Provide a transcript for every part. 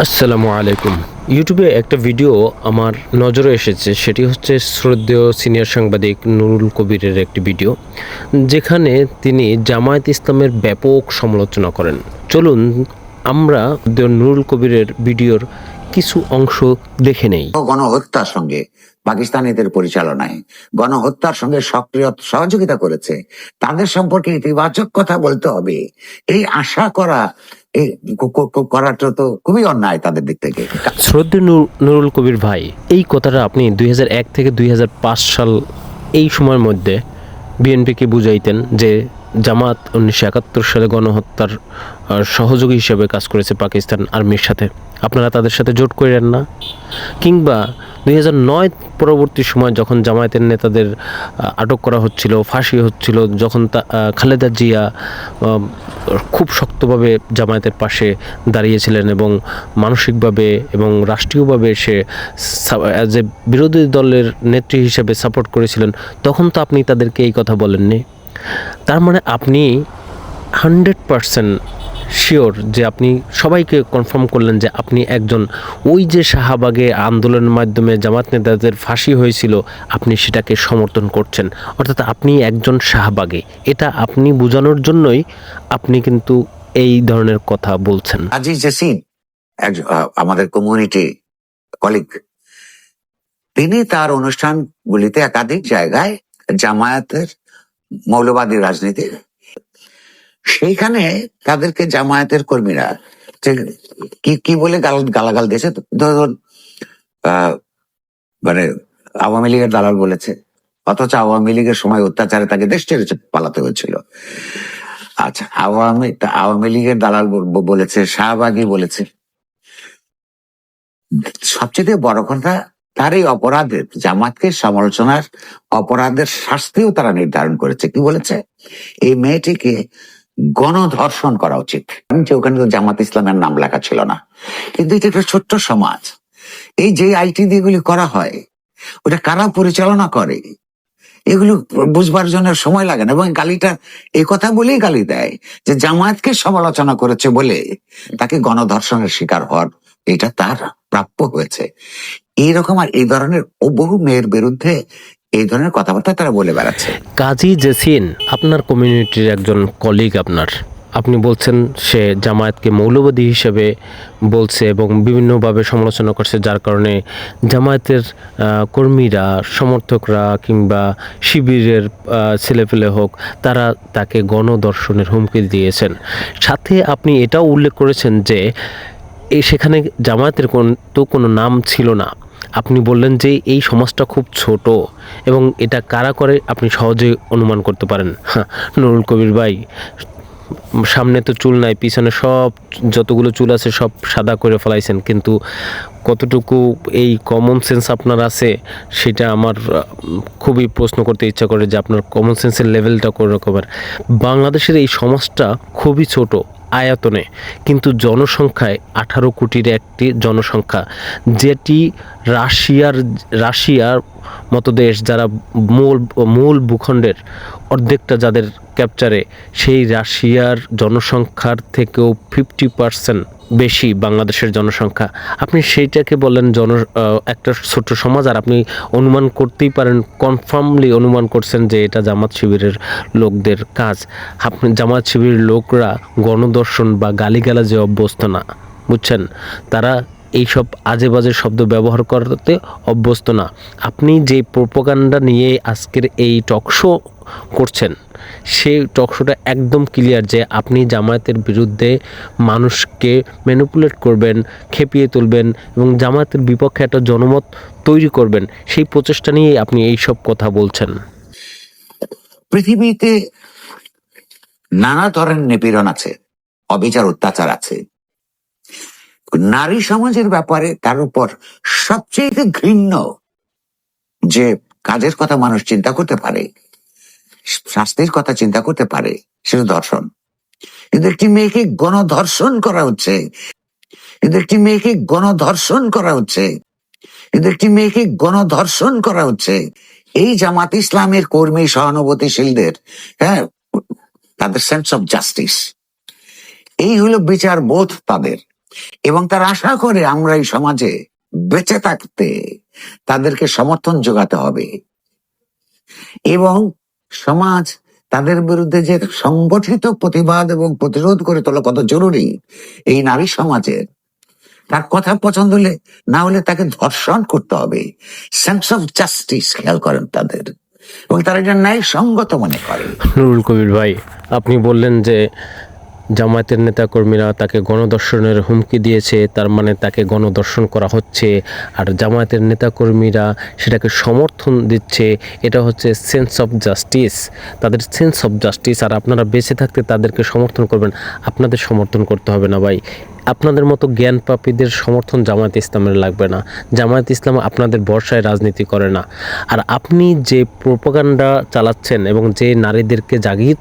আসসালামু আলাইকুম। ইউটিউবে একটা ভিডিও আমার নজরে এসেছে, সেটি হচ্ছে শ্রদ্ধেয় সিনিয়র সাংবাদিক নুরুল কবিরের একটি ভিডিও, যেখানে তিনি জামায়াত ইসলামের ব্যাপক সমালোচনা করেন। চলুন আমরা নুরুল কবিরের ভিডিওর কিছু অংশ দেখে নেই। গণহত্যার সঙ্গে পাকিস্তানিদের পরিচালনায় গণহত্যার সঙ্গে সক্রিয় সহযোগিতা করেছে, তাদের সম্পর্কে ইতিবাচক কথা বলতে হবে। এই আশা করা করাটা তো খুবই অন্যায় তাদের দিক থেকে। শ্রদ্ধেয় নুরুল কবির ভাই, এই কথাটা আপনি 2001 থেকে 2005 সাল এই সময়ের মধ্যে বিএনপিকে বুঝাইতেন যে জামাত 1971 সালে গণহত্যার সহযোগী হিসেবে কাজ করেছে পাকিস্তান আর্মির সাথে, আপনারা তাদের সাথে জোট করেন না। কিংবা 2009 পরবর্তী সময় যখন জামায়াতের নেতাদের আটক করা হচ্ছিল, ফাঁসি হচ্ছিল, যখন খালেদা জিয়া খুব শক্তভাবে জামায়াতের পাশে দাঁড়িয়েছিলেন এবং মানসিকভাবে এবং রাষ্ট্রীয়ভাবে সে অ্যাজ এ বিরোধী দলের নেত্রী হিসেবে সাপোর্ট করেছিলেন, তখন তো আপনি তাদেরকে এই কথা বলেননি। তার মানে আপনি 100% শিওর যে আপনি সবাইকে কনফার্ম করলেন যে আপনি একজন, ওই যে শাহবাগে আন্দোলনের মাধ্যমে জামাত নেতাদের ফাঁসি হয়েছিল, আপনি সেটাকে সমর্থন করছেন, অর্থাৎ আপনি একজন শাহবাগে। এটা আপনি বোঝানোর জন্যই আপনি কিন্তু এই ধরনের কথা বলছেন। আজিজ জসিম আমাদের কমিউনিটি কলিগ, তিনি তার অনুষ্ঠানগুলিতে একাধিক জায়গায় জামায়াতের মৌলবাদী রাজনীতি, সেইখানে তাদেরকে জামায়াতের কর্মীরা কি কি বলে গালাগাল দিয়েছে। ধরুন মানে আওয়ামী লীগের দালাল বলেছে, অথচ আওয়ামী লীগের সময় অত্যাচারে তাকে দেশ ছেড়ে পালাতে হয়েছিল। আচ্ছা, আওয়ামী লীগের দালাল বলেছে, শাহবাগী বলেছে। সবচেয়ে বড় কথা, তার এই অপরাধের, জামাতকে সমালোচনার অপরাধের শাস্তিও তারা নির্ধারণ করেছে। কি বলেছে? এই মেয়েটিকে গণধর্ষণ করা উচিত। যে ওখানে তো জামাত ইসলামের নাম লেখা ছিল না, কিন্তু এটা একটা ছোট্ট সমাজ। এই যে আইটি দিয়ে এগুলি করা হয়, ওটা কারা পরিচালনা করে, এগুলো বুঝবার জন্য সময় লাগে না। এবং গালিটা এই কথা বলেই গালি দেয় যে জামায়াতকে সমালোচনা করেছে বলে তাকে গণধর্ষণের শিকার হওয়ার এটা তার প্রাপ্য হয়েছে। এইরকম আর এই ধরনের বহু মেয়ের বিরুদ্ধে এই ধরনের কথাবার্তা তারা বলে বেড়াচ্ছে। কাজী জেসিন আপনার কমিউনিটির একজন কলিগ, আপনি বলছেন সে জামায়াতকে মৌলবাদী হিসেবে বলছে এবং বিভিন্নভাবে সমালোচনা করছে, যার কারণে জামায়াতের কর্মীরা, সমর্থকরা কিংবা শিবিরের ছেলেপেলে হোক, তারা তাকে গণধর্ষণের হুমকি দিয়েছেন। সাথে আপনি এটাও উল্লেখ করেছেন যে সেখানে জামায়াতের কোনো নাম ছিল না। আপনি বললেন যে এই সমাজটা খুব ছোট এবং এটা কারা করে আপনি সহজেই অনুমান করতে পারেন। নুরুল কবির ভাই, সামনে তো চুল নাই, পিছনে সব যতগুলো চুল আছে সব সাদা করে ফেলাইছেন, কিন্তু কতটুকু এই কমন সেন্স আপনার আছে সেটা আমার খুবই প্রশ্ন করতে ইচ্ছা করে যে আপনার কমন সেন্সের লেভেলটা কোন রকমের। বাংলাদেশের এই সমাজটা খুবই ছোট আয়তনে, কিন্তু জনসংখ্যায় 18 কোটির একটি জনসংখ্যা, যেটি রাশিয়ার মতো দেশ, যারা মূল ভূখণ্ডের অর্ধেকটা যাদের ক্যাপচারে, সেই রাশিয়ার জনসংখ্যার থেকেও 50% বেশি বাংলাদেশের জনসংখ্যা। আপনি সেইটাকে বলেন একটা ছোট সমাজ, আর আপনি অনুমান করতেই পারেন, কনফার্মলি অনুমান করছেন যে এটা জামাত শিবিরের লোকদের কাজ। আপনি জামাত শিবিরের লোকরা গণধর্ষণ বা গালিগালাজে অভ্যস্ত না, বুঝছেন? তারা এইসব আজে বাজে শব্দ ব্যবহার করতে অভ্যস্ত না। আপনি যে প্রোপাগান্ডা নিয়ে আজকের এই টকশো করছেন, সেই টকশোটা একদম ক্লিয়ার যে আপনি জামায়াতের বিরুদ্ধে মানুষকে ম্যানিপুলেট করবেন, খেপিয়ে তুলবেন এবং জামায়াতের বিপক্ষে একটা জনমত তৈরি করবেন, সেই প্রচেষ্টা নিয়ে আপনি এইসব কথা বলছেন। পৃথিবীতে নানা ধরনের নিপীড়ন আছে, অবিচার, অত্যাচার আছে। নারী সমাজের ব্যাপারে তার উপর সবচেয়ে ঘৃণ্য যে কাজের কথা মানুষ চিন্তা করতে পারে, শাস্তির কথা চিন্তা করতে পারে, সেটা ধর্ষণ। কিন্তু একটি মেয়েকে গণধর্ষণ করা হচ্ছে, কিন্তু একটি মেয়েকে গণধর্ষণ করা হচ্ছে, কিন্তু একটি মেয়েকে গণধর্ষণ করা হচ্ছে। এই জামাত ইসলামের কর্মী সহানুভূতিশীলদের, হ্যাঁ, তাদের সেন্স অফ জাস্টিস, এই হলো বিচার বোধ তাদের। এবং তারা আশা করে আমরা এই সমাজে বেঁচে থাকতে তাদেরকে সমর্থন যোগাতে হবে, এবং সমাজ তাদের বিরুদ্ধে যে সংগঠিত প্রতিবাদ এবং প্রতিরোধ করে তোলা কত জরুরি এই নারী সমাজের, তার কথা পছন্দ হলে না হলে তাকে ধর্ষণ করতে হবে। সেন্স অফ জাস্টিস খেয়াল করেন তাদের, এবং তারা এটা ন্যায় সঙ্গত মনে করে। নুরুল কবির ভাই, আপনি বললেন যে জামায়াতের নেতাকর্মীরা তাকে গণধর্ষণের হুমকি দিয়েছে, তার মানে তাকে গণধর্ষণ করা হচ্ছে, আর জামায়াতের নেতাকর্মীরা সেটাকে সমর্থন দিচ্ছে। এটা হচ্ছে সেন্স অফ জাস্টিস, তাদের সেন্স অফ জাস্টিস। আর আপনারা বেঁচে থাকতে তাদেরকে সমর্থন করবেন, আপনাদের সমর্থন করতে হবে না ভাই। আপনাদের মতো জ্ঞান পাপীদের সমর্থন জামায়াত ইসলামের লাগবে না। জামায়াত ইসলাম আপনাদের ভরসায় রাজনীতি করে না। আর আপনি যে প্রোপাগান্ডা চালাচ্ছেন এবং যে নারীদেরকে জাগিয়ে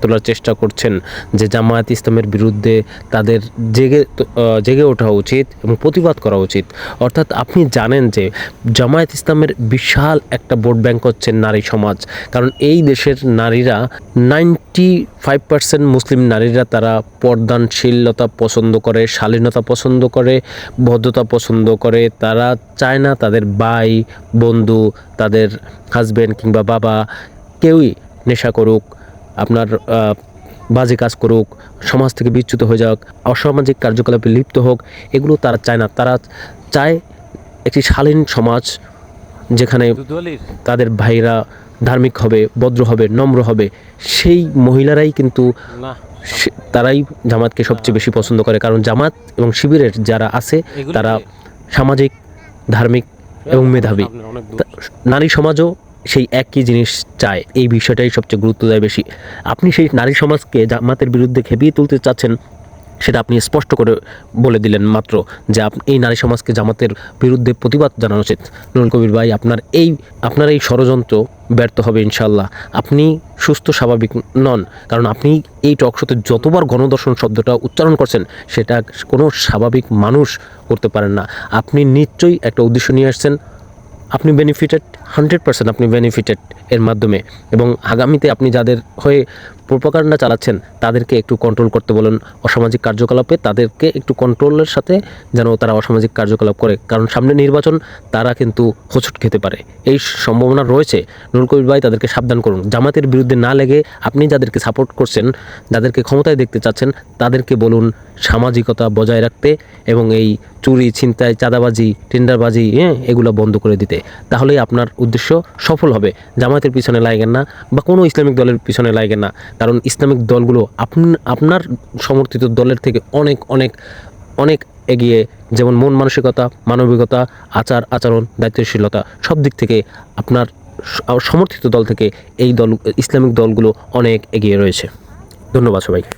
তোলার চেষ্টা করছেন যে জামায়াত ইসলামের বিরুদ্ধে তাদের জেগে ওঠা উচিত এবং প্রতিবাদ করা উচিত, অর্থাৎ আপনি জানেন যে জামায়াত ইসলামের বিশাল একটা ভোট ব্যাংক হচ্ছে নারী সমাজ। কারণ এই দেশের নারীরা 95% মুসলিম নারীরা তারা পর্দানশীলতা পছন্দ করে, শালীনতা পছন্দ করে, ভদ্রতা পছন্দ করে। তারা চায় না তাদের ভাই, বন্ধু, তাদের হাজব্যান্ড কিংবা বাবা কেউই নেশা করুক, আপনার বাজে কাজ করুক, সমাজ থেকে বিচ্যুত হয়ে যাক, অসামাজিক কার্যকলাপে লিপ্ত হোক। এগুলো তারা চায় না। তারা চায় একটি শালীন সমাজ যেখানে তাদের ভাইরা ধার্মিক হবে, ভদ্র হবে, নম্র হবে। সেই মহিলারাই কিন্তু তারাই জামাতকে সবচেয়ে বেশি পছন্দ করে। কারণ জামাত এবং শিবিরের যারা আছে তারা সামাজিক, ধার্মিক এবং মেধাবী। নারী সমাজও সেই একই জিনিস চায়, এই বিষয়টাই সবচেয়ে গুরুত্ব দেয় বেশি। আপনি সেই নারী সমাজকে জামাতের বিরুদ্ধে খেপিয়ে তুলতে চাচ্ছেন, সেটা আপনি স্পষ্ট করে বলে দিলেন মাত্র যে এই নারী সমাজকে জামাতের বিরুদ্ধে প্রতিবাদ জানানো উচিত। নুরুল কবির ভাই, আপনার এই ষড়যন্ত্র ব্যর্থ হবে ইনশাল্লাহ। আপনি সুস্থ স্বাভাবিক নন, কারণ আপনি এই টকশোতে যতবার গণধর্ষণ শব্দটা উচ্চারণ করছেন সেটা কোনো স্বাভাবিক মানুষ করতে পারেন না। আপনি নিশ্চয়ই একটা উদ্দেশ্য নিয়ে আসছেন। আপনি বেনিফিটেড, 100% আপনি বেনিফিটেড এর মাধ্যমে। এবং আগামীতে আপনি যাদের হয়ে প্রোপাগান্ডা চালাচ্ছেন তাদেরকে একটু কন্ট্রোল করতে বলুন। অসামাজিক কার্যকলাপে তাদেরকে একটু কন্ট্রোলের সাথে যেন তারা অসামাজিক কার্যকলাপ করে, কারণ সামনে নির্বাচন, তারা কিন্তু হোঁচট খেতে পারে, এই সম্ভাবনা রয়েছে। নুরুল কবির ভাই, তাদেরকে সাবধান করুন। জামাতের বিরুদ্ধে না লেগে আপনি যাদেরকে সাপোর্ট করছেন, যাদেরকে ক্ষমতায় দেখতে চাচ্ছেন, তাদেরকে বলুন সামাজিকতা বজায় রাখতে এবং এই চুরি, ছিনতাই, চাঁদাবাজি, টেন্ডারবাজি এগুলো বন্ধ করে দিতে। তাহলেই আপনার উদ্দেশ্য সফল হবে। জামায়াতের পিছনে লাগেন না বা কোনো ইসলামিক দলের পিছনে লাগেন না, কারণ ইসলামিক দলগুলো আপনার সমর্থিত দলের থেকে অনেক অনেক অনেক এগিয়ে। যেমন মন মানসিকতা, মানবিকতা, আচার আচরণ, দায়িত্বশীলতা, সব দিক থেকে আপনার সমর্থিত দল থেকে এই ইসলামিক দলগুলো অনেক এগিয়ে রয়েছে। ধন্যবাদ সবাইকে।